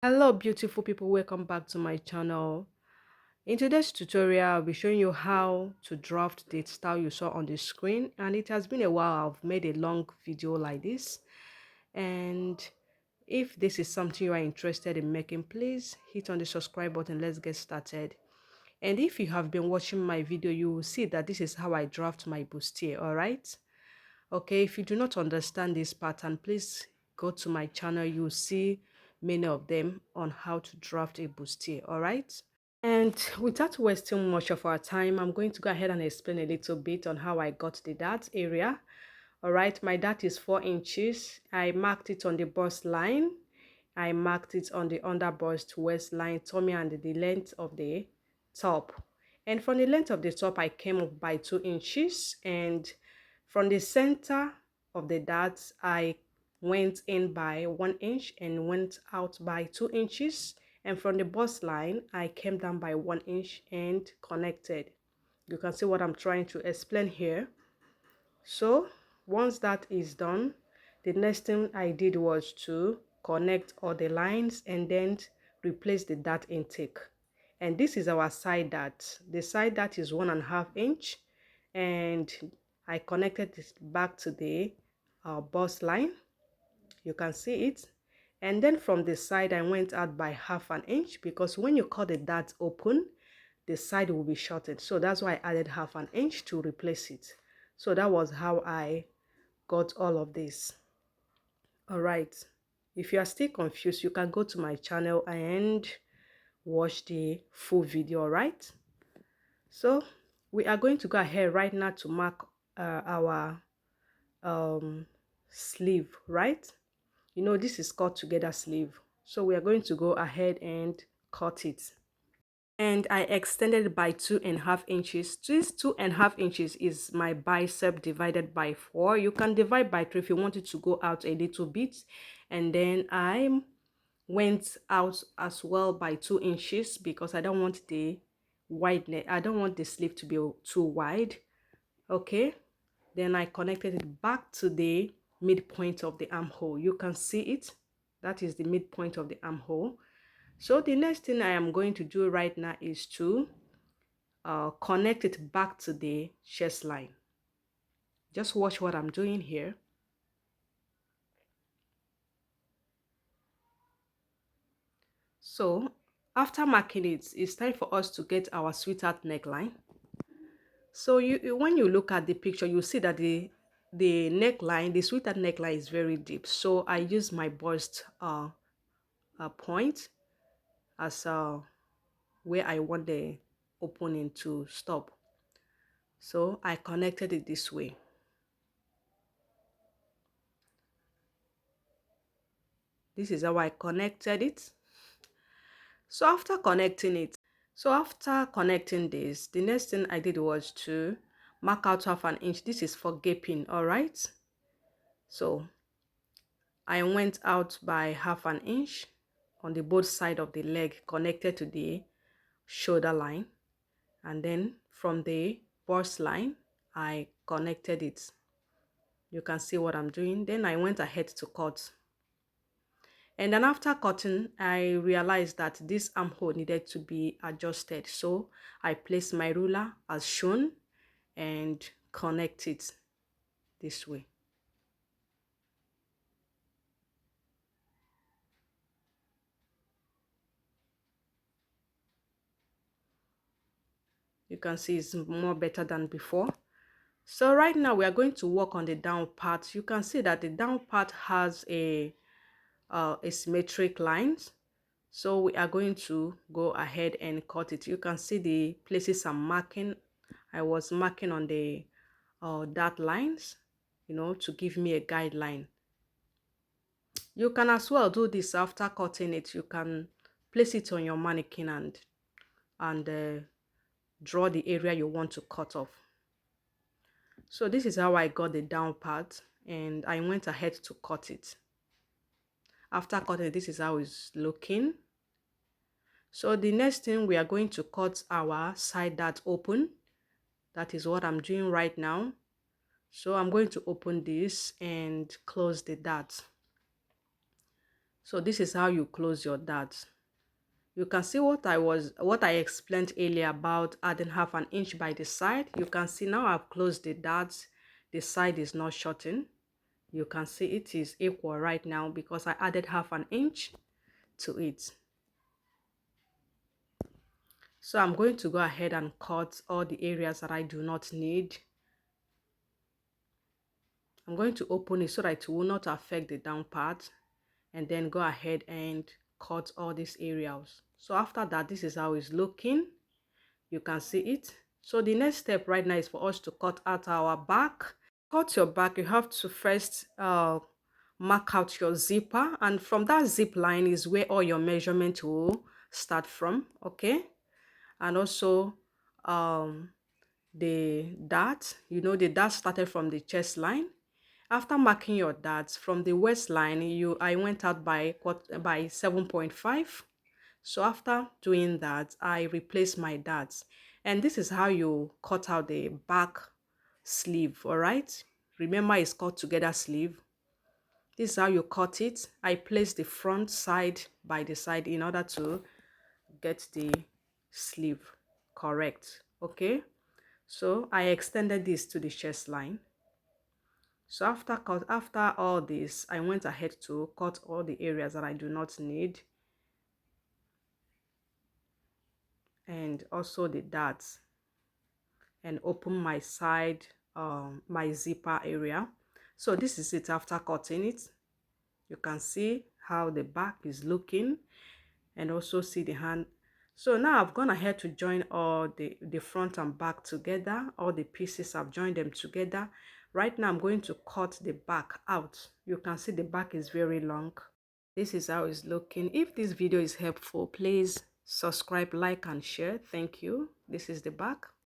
Hello beautiful people, welcome back to my channel. In today's tutorial I'll be showing you how to draft the style you saw on the screen, and it has been a while I've made a long video like this. And if this is something you are interested in making, please hit on the subscribe button. Let's get started. And if you have been watching my video, you will see that this is how I draft my bustier. All right, okay, if you do not understand this pattern, please go to my channel. You'll see many of them on how to draft a bustier. All right, and without wasting much of our time, I'm going to go ahead and explain a little bit on how I got the dart area. All right, my dart is 4 inches. I marked it on the bust line. I marked it on the under bust waistline, tummy, and the length of the top. And from the length of the top, I came up by 2 inches, and from the center of the dart, I went in by 1 inch and went out by 2 inches. And from the bust line, I came down by 1 inch and connected. You can see what I'm trying to explain here. So once that is done, the next thing I did was to connect all the lines and then replace the dart intake. And this is our side dart. The side dart is 1.5 inch, and I connected it back to the bust line. You can see it. And then from the side, I went out by 1/2 inch, because when you cut the dart open, the side will be shortened. So that's why I added 1/2 inch to replace it. So that was how I got all of this. All right, if you are still confused, you can go to my channel and watch the full video. All right, so we are going to go ahead right now to mark our sleeve. Right, you know this is cut together sleeve, so we are going to go ahead and cut it. And I extended by 2.5 inches. This 2.5 inches is my bicep divided by 4. You can divide by 3 if you want it to go out a little bit. And then I went out as well by 2 inches, because I don't want the wideness. I don't want the sleeve to be too wide. Okay, then I connected it back to the midpoint of the armhole. You can see it. That is the midpoint of the armhole. So the next thing I am going to do right now is to connect it back to the chest line. Just watch what I'm doing here. So after marking it, it's time for us to get our sweetheart neckline. So when you look at the picture, you see that the neckline, the sweetheart neckline, is very deep. So I use my bust point as where I want the opening to stop. So I connected it this way. This is how I connected it. So after connecting this, the next thing I did was to mark out 1/2 inch. This is for gaping. All right, so I went out by 1/2 inch on the both side of the leg, connected to the shoulder line, and then from the bust line I connected it. You can see what I'm doing. Then I went ahead to cut. And then after cutting, I realized that this armhole needed to be adjusted. So I placed my ruler as shown and connect it this way. You can see it's more better than before. So right now we are going to work on the down part. You can see that the down part has a symmetric lines. So we are going to go ahead and cut it. You can see the places I'm marking. I was marking on the dart lines, you know, to give me a guideline. You can as well do this after cutting it. You can place it on your mannequin and draw the area you want to cut off. So this is how I got the down part, and I went ahead to cut it. After cutting, this is how it's looking. So the next thing, we are going to cut our side dart open. That is what I'm doing right now. So I'm going to open this and close the dart. So this is how you close your darts. You can see what I explained earlier about adding half an inch by the side. You can see now I've closed the darts. The side is not shorting. You can see it is equal right now because I added half an inch to it. So I'm going to go ahead and cut all the areas that I do not need. I'm going to open it so that it will not affect the down part, and then go ahead and cut all these areas. So after that, this is how it's looking. You can see it. So the next step right now is for us to cut out our back. Cut your back, you have to first mark out your zipper, and from that zip line is where all your measurement will start from. Okay, and also the dart, the dart started from the chest line. After marking your darts from the waistline, I went out by 7.5. So after doing that, I replaced my darts, and this is how you cut out the back sleeve. All right, remember it's cut together sleeve. This is how you cut it. I placed the front side by the side in order to get the sleeve correct. Okay, so I extended this to the chest line. So after all this, I went ahead to cut all the areas that I do not need, and also the darts, and open my side, my zipper area. So this is it after cutting it. You can see how the back is looking, and also see the hand. So now I've gone ahead to join all the front and back together. All the pieces, I've joined them together. Right now I'm going to cut the back out. You can see the back is very long. This is how it's looking. If this video is helpful, please subscribe, like, and share. Thank you. This is the back.